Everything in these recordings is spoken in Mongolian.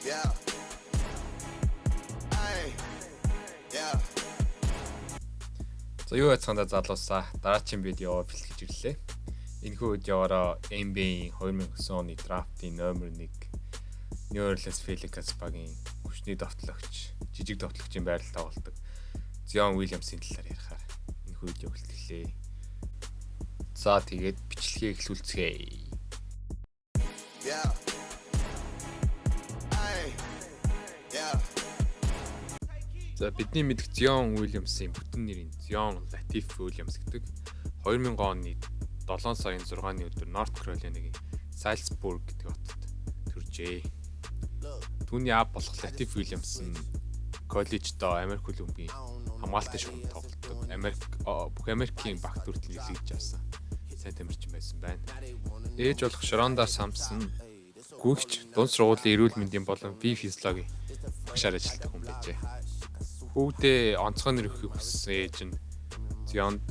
Yeah. Ay. Yeah. За юу яцгаанда залуусаа дараагийн видео бэлтгэж ирлээ. Энэхүү видеороо NBA-ийн 2009 оны драфтын номер 1 New Orleans Pelicans багийн хүчний довтлогч, жижиг довтлогчийн байрал тоглодог Zion Williamson талаар ярихаар энэхүү видео бэлтгэлээ. За тэгээд бичлэгийг эхлүүлцгээе. Yeah. Ay. Yeah. За бидний мэдэх Zion Williamson бүтэн нэрийн Zion Latif Williams гэдэг 2000 оны 7 сарын 6-ны өдөр North Carolina-гийн Salisbury гэдэг хотод төржээ. Түүний аав болох Latif Williamson коллеждоо Америк хөлбөмбөгийн хамгаалтын шугамд тоглодог. Бүх Америкийн багт хүртэл нэлээд авсан сайн тамирчин байсан байна. Ээж болох Sharonda Sampson гүйгч дунд сургуулийн эрүүл мэндийн болон бие физиологийн багшаар ажилладаг хүн байжээ. Хүүхдээ онцгой нэр өгөхийг хүссэн ээж нь Zion'д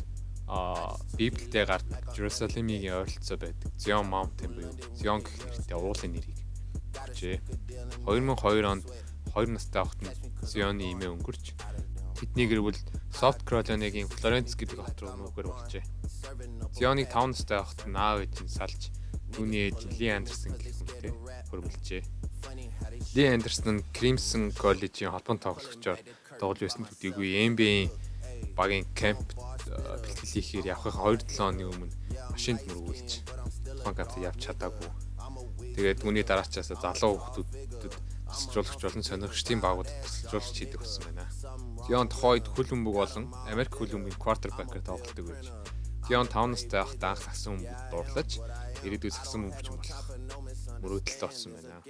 Библиэд гардаг Jerusalem-ийн ойролцоо байдаг Zion Mountain буюу Zion гэх нэртэй уулын нэрийг өгчээ. 2002 онд 2 настай хот нь Zion-ы эмээ өнгөрч тэдний гэр бүл South Carolina-гийн Florence гэдэг хот руу нүүгэр болжээ. Zion-ыг 5 настай хот нь аав ээж нь салж түүний ээж Lee Anderson гэх хүнтэй хөрвүүлжээ. Lee Anderson Crimson College-ийн холбоон тоглогчоор тоглож байсан төдийгүй NBA-ийн багийн камп бэлтгэлийнхээр явхын 2-7 оны өмнө машинд мөргүүлж тухайн кампт явж чадаагүй. Тэгээд түүний дараачаас залуу хүүхдүүдэд тасалжуулагч болон сонирхчдын багуудад тасалжуулагч хийдэг болсон байна. Zion тухайд хөлбөмбөг болон Америк хөлбөмбөгийн quarterback-ээр тоглодог байж. Zion 5 настай байхад анх сагсан бөмбөг дуурлаж ирээдүйд сагсан бөмбөгч болох мөрөөдөлтөд орсон байна.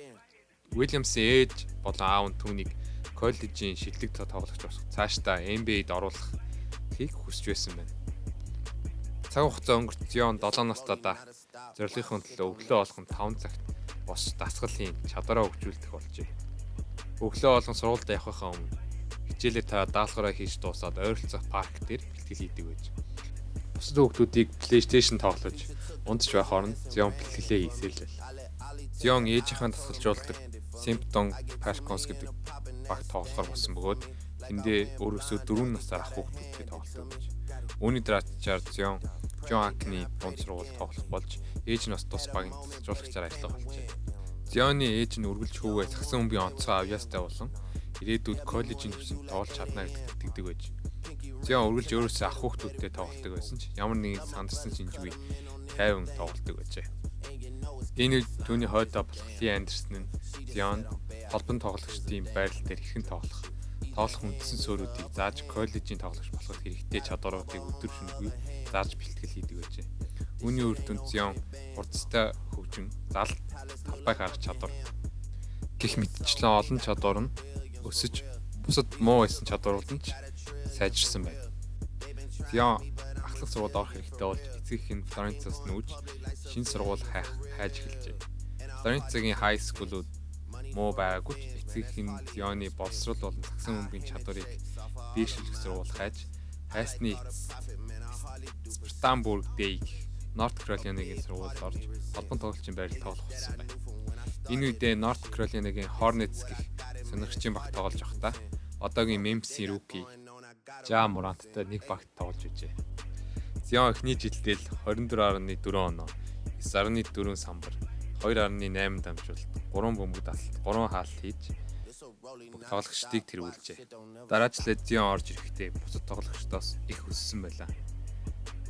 Williams-ийн ээж болон аав нь түүнийг коллежийн шилдэг тоглогч болох цаашдаа NBA-д оруулахыг хүсэж байсан байна. Цаг хугацаа өнгөрч Zion 7 настайдаа зорилгын төлөө өглөө болгон 5 цагт бос дасгалын чадвараа хөгжүүлдэг болжээ. Өглөө болгон сургуульд явахаа өмнө хичээлээ даалгавраа хийж дуусаад ойролцоох парк дээр бэлтгэл хийдэг байж. Бусад хүүхдүүдийг PlayStation тоглож унтж байх оронд Zion бэлтгэлээ хийсэлээ. Zion ээжийнхэн тасгалжуулдаг Symptom Falcons гэдэг багт тоглохоор болсон бөгөөд тэндээ өөрөөсөө 4 насаар ах хүүхдүүдтэй тоглодог байж. Үүний дараачаар Zion John Acne дунд сургуульд тоглох болж ээж нь бас тус багийн тасгалжуулагчаар ажиллах болжээ. Zion-ы ээж нь үргэлж хүүгээ сагсан бөмбөгийн онцгой авьяастай болон ирээдүйд коллежийн төвшөнд тоглож чадна гэдэгт итгэдэг байж. Zion үргэлж өөрөөсөө ах хүүхдүүдтэй тоглодог байсан ч ямар нэгэн сандарсан шинжгүй тайван тоглодог байжээ. Энэ үед түүний хойдоо болох Lee Anderson нь Zion холбон тоглогчдын байрал дээр хэрхэн тоглох үндсэн суурьуудыг зааж коллежийн тоглогч болоход хэрэгтэй чадваруудыг өдөр шөнөгүй зааж бэлтгэл хийдэг байжээ. Үүний үр дүнд Zion хурцтай хөгжин, залт, талбай харах чадвар гэх мэтчлэн олон чадвар нь өсөж бусад муу байсан чадварууд нь ч сайжирсан байна. Zion ахлах сургуульд орох хэрэгтэй болж эцгийнх нь Florence-аас нүүж шинэ сургууль хайж эхэлжээ. Florence-гийн high school-ууд муу байгаагүй ч эцгийнх нь Zion-ы боловсрол болон сагсан бөмбөгийн чадварыг биелүүлэх сургууль хайж хайсны Spartanburg Day North Carolina-гийн сургуульд орж холбон тоглолтын байрал тоглох болсон байна. Энэ үедээ North Carolina-гийн Hornets гэх сонирхчийн багт тоглож байхдаа одоогийн Memphis-ийн rookie Ja Morant-тай нэг багт тоглож байжээ. Zion эхний жилдээ л 24.4 оноо, 9.4 самбар, 2.8 дамжуулалт, 3 бөмбөг дасалт, 3 хаалт хийж тоглогчдыг тэргүүлжээ. Дараачлаад Zion орж ирэхдээ бусад тоглогчдоос их өссөн байлаа.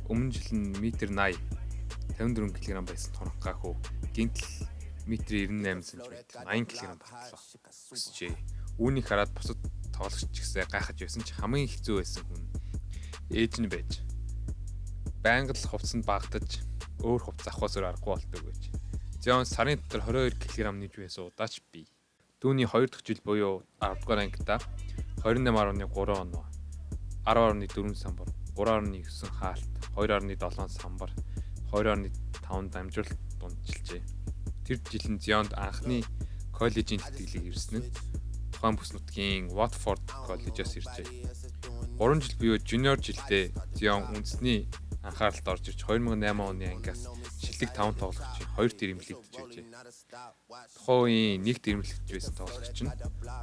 Өмнө жил нь 1.80 54 кг байсан тунхагаа хөө гинтл 1.98 см 80 кг батлаа. Өсчээ. Үүнийг хараад бусад тоглогч ч ихсээ гайхаж байсан ч хамгийн хэцүү байсан хүн ээж нь байж. Байнга л хувцсанд багтаж өөр хувцас авахаас өөр аргагүй болдог байж. Zion сарын дотор 22 кг нэж байсан удаач бий. Түүний 2 дахь жил буюу 10 дугаар ангида 28.3 оноо, 10.4 самбар, 3.9 хаалт, 2.7 самбар, 2.5 дамжуулалт дунджилжээ. Тэр жил нь Zion-д анхны коллежийн тэтгэлэг ирсэн нь тухайн бүс нутгийн Watford коллежоос иржээ. 3 жил буюу жуниор жилдээ Zion үндэсний анхааралд орж ирж 2008 оны ангиас шилдэг 5 тоглогчийн 2 дэр эмгэлэгдэж байжээ. Тухайн үеийн нэгт ирмэлэгч байсан тоглогч нь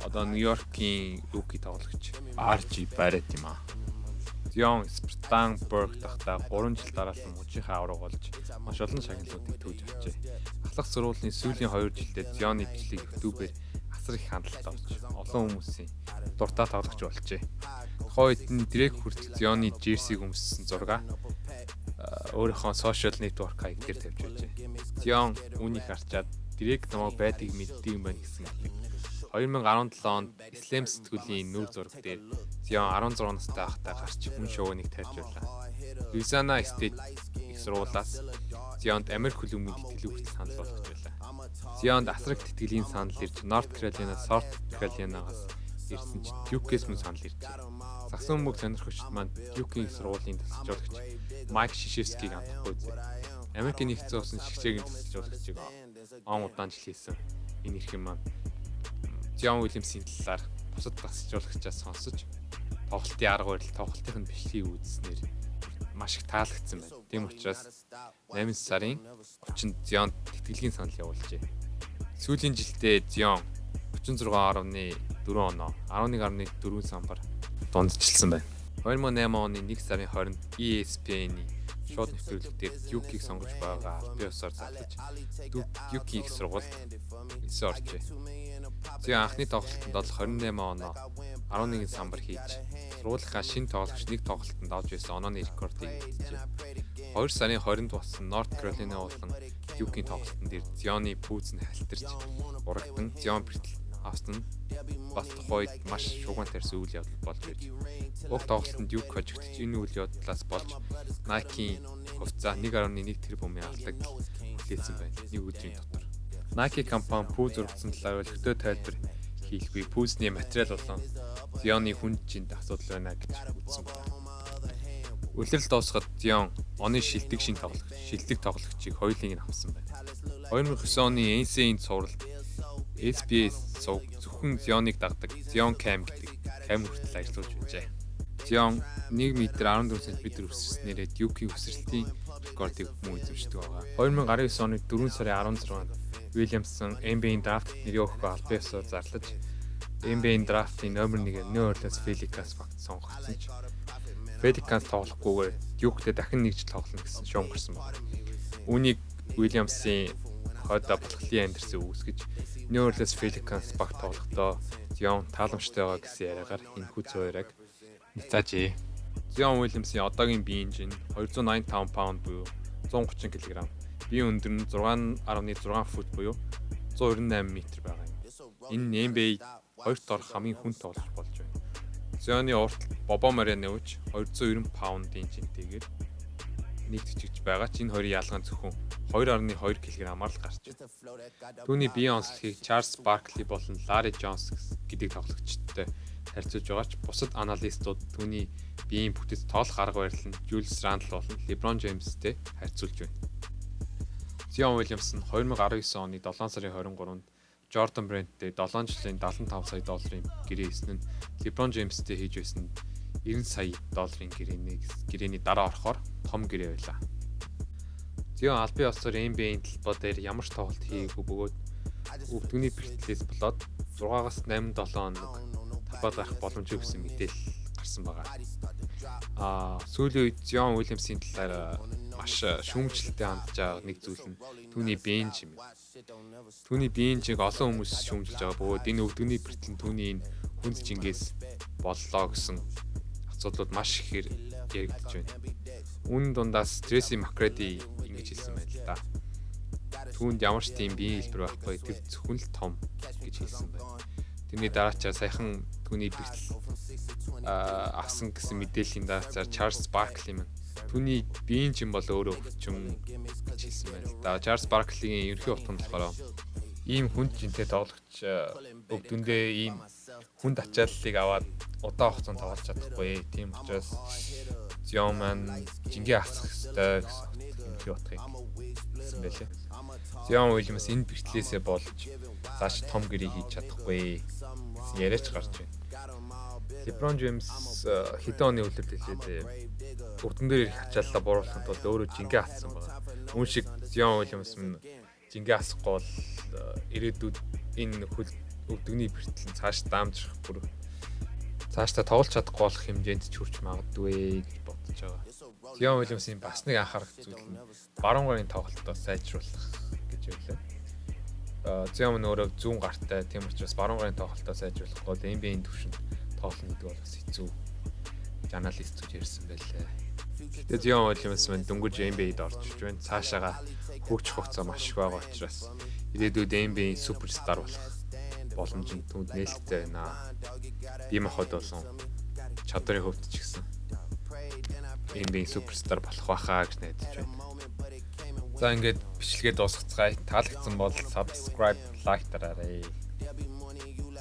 одоо Нью-Йоркийн рүүки тоглогч RJ Barrett юм аа. Zion Spartanburg дахта 3 жил дараалан мужийнхаа авраг болж маш олон шагналуудыг төвж авчээ. Ахлах сургуулийн сүүлийн 2 жилдээ Zion-ы бичлэг YouTube-ээр асар их хандлт авч олон хүмүүсийн дуртай тоглогч болжээ. Тухайн үед нь директ хүртэл Zion-ы jersey-г өмссөн зураг өөрийнхөө social network хаяг дээр тавьж байжээ. Zion үүнийг харчаад директ намайг байдгийг мэддэг юм байна гэсэн хэлдэг. 2017 онд Ислам сэтгүүлийн нүүр зураг дээр Zion 16 настай байхдаа гарч хүн шоуг тарьж байлаа. Louisiana State их сургуулиас Zion-д Америк хөлбөмбөгийн тэтгэлэг хүртэл санал болгож байлаа. Zion-д асар их тэтгэлийн санал ирж North Carolina, South Carolina-гаас ирсэн ч Duke-с мөн санал иржээ. Загсан бөмбөг сонирхогчд маань Duke-ийн сургуулийн тасалжуулагч Майк Шишевскийг амтахгүй зэ. Америкийн нэгдсэн улсын шигчээгийн тасалжуулагчийг он удаан жил хийсэн. Энэ их юм маань Zion Williams-ийн талаар бусад тасалжуулагчаас сонсож тоглолтын арга барил, тоглолтын бичлэгийг үзснээр маш их таалагдсан байна. Тийм учраас 8 сарын 30-нд Zion тэтгэлгийн санал явуулжээ. Сүүлийн жилдээ Zion 36.4 оноо 11.4 самбар дундчилсан байна. 2008 оны 1 сарын 20-нд ESPN-ийн шууд нэвтрүүлэг дээр Duke-ийг сонгож байгаа албан ёсоор зарлаж Duke-ийн их сургуульд 9 оржээ. Zion анхны тоглолтод 28 оноо 11 самбар хийж сургуулийнхаа шинэ тоглогч нэг тоглолтод авч байсан онооны рекордыг эзэлжээ. 2 сарын 20-нд болсон North Carolina болон Duke-ийн тоглолтод Zion-ы пүүз нь халтарч урагдан Zion бэртэл авсан бас тухайд маш шугам тарьсан үйл явдал болж байж. Уг тоглолтод Duke хожигдож энэ үйл явдлаас болж Nike-ийн хувьцаа 1.1 тэрбумын алдагдал хүлээсэн байна. Нэг өдрийн дотор. Nike компани пүүз ургацсан талаар өлегтэй тайлбар хийлгүй. Пүүзний материал болон Zion-ы хүнжинд асуудал байна гэж үзсэн байна. Үлрэл дуусгаад Zion оны шилдэг тоглогчийг хоёулыг нь авсан байна. 2009 оны NCAA-ийн цувралд SBS зөвхөн Zion-ыг дагдаг Zion Cam гэдэг камер хүртэл ажиллаж байжээ. Zion 1.14 cm өсөрснээр Duke-ийн өсрэлтийн рекордыг мөн эзэмшдэг байгаа. 2019 оны 4 сарын 16-нд Williamson NBA-ийн драфт нэрийн өгөхгүй албан ёсоор зарлаж NBA-ийн драфтын номер 1-ээр New Orleans Pelicans багт сонгогдсон ч Pelicans тоглохгүйгээр Duke-тэй дахин нэг жил тоглоно гэсэн шуум гарсан байна. Үүнийг Williams-ийн хойдоо болохлын андерсыг үүсгэж New Orleans Pelicans багт тоглохдоо Zion тааламжтай байгаа гэсэн яриагаар энэхүү цувраг нэтажээ. Zion Williams-ийн одоогийн биеийн жин 285 паунд буюу 130 кг. Биеийн өндөр нь 6.6 фут буюу 198 м байгаа юм. Энэ NBA 2 дор хамгийн хүн тоглогч болж байна. Zion-ы урт Bobo Marjanovic 290 паундын жинтэйгээр нэг төчигч байгаа ч энэ хоёрын ялгаа зөвхөн 2.2 кг-аар л гарч байна. Түүний биеийн онцлогийг Charles Barkley болон Larry Jones гэдэг тоглогчтой харьцуулж байгаа ч бусад аналистууд түүний биеийн бүтэц тоолох арга барил нь Julius Randle болон LeBron James-тэй харьцуулж байна. Zion Williams нь 2019 оны 7 сарын 23-нд Jordan Brand-тэй 7 жилийн $75 сая гэрээ хийсэн нь LeBron James-тэй хийж байсан $90 сая гэрээний дараа орохоор том гэрээ байлаа. Zion албан ёсоор NBA-ийн талбай дээр ямар ч тоглолт хийгээгүй бөгөөд өвдөгний бэртлээс болоод 6-аас 8-7 хоног талбайд гарах боломжгүй гэсэн мэдээлэл гарсан байгаа. Сүүлийн үед Zion Williams-ийн талаар маш шүүмжлэлтэй хандж байгаа нэг зүйл нь түүний биеийн жим. Түүний биеийн жиг олон хүмүүс шүүмжилж байгаа бөгөөд энэ өвдөгний бэртэл нь түүний энэ хүнд жингээс боллоо гэсэн асуудлууд маш ихээр яригдж байна. Үүн дундаас Tracy McGrady ингэж хэлсэн байна л да. Түүнд ямар ч тийм биеийн хэлбэр байхгүй, тэр зөвхөн л том гэж хэлсэн байна. Тэрний дараачаар саяхан түүний бэртэл авсан гэсэн мэдээллийн дараачаар Charles Barkley маань түүний биеийн жим бол өөрөө өвчин гэж хэлсэн байна л да. Charles Barkley-ийн ерөнхий утга нь болохоор ийм хүнд жинтэй тоглогч өвдөндөө ийм хүнд ачааллыг аваад удаан хугацаанд тоглож чадахгүй. Тийм учраас Zion маань жингээ асах ёстой гэсэн ерөнхий утгыг хэлсэн байлээ. Zion Williams энэ бэртлээсээ болж цааш том гэрээ хийж чадахгүй гэсэн яриач гарч байна. LeBron James хэдэн оны үлрэлт хэлээд өвдөн дээр их ачааллаа бууруулахын тулд өөрөө жингээ ассан байна. Үүн шиг Zion Williams жингээ асахгүй бол ирээдүйд энэ хөл өвдөгний бэртэл цааш даамжих бүр цаашдаа тоглож чадахгүй болох хэмжээнд ч хүрч магадгүй гэж бодож байгаа. Зион Уильямсын бас нэг анхаарах зүйл нь баруун гарын тоглолтоо сайжруулах гэж байлаа. Зион өөрөө зүүн гартай, тийм учраас баруун гарын тоглолтоо сайжруулах бол NBA-ийн түвшинд тоглоно гэдэг бол бас хэцүү. Аналист гэж ярьсан байлаа. Тэгээд Зион Уильямс мань дөнгөж NBA-д орж иж байна. Цаашаага хөгжих хугацаа маш их байгаа учраас ирээдүйд NBA-ийн суперстар болох боломж нь түүнд нээлттэй байна. Ийм хот болон чадрын хөвд ч гэсэн NBA-ийн суперстар болох байхаа гэж найдаж байна. За ингээд бичлэгээ дуусгацгаая. Таалагдсан бол subscribe, like дараарай.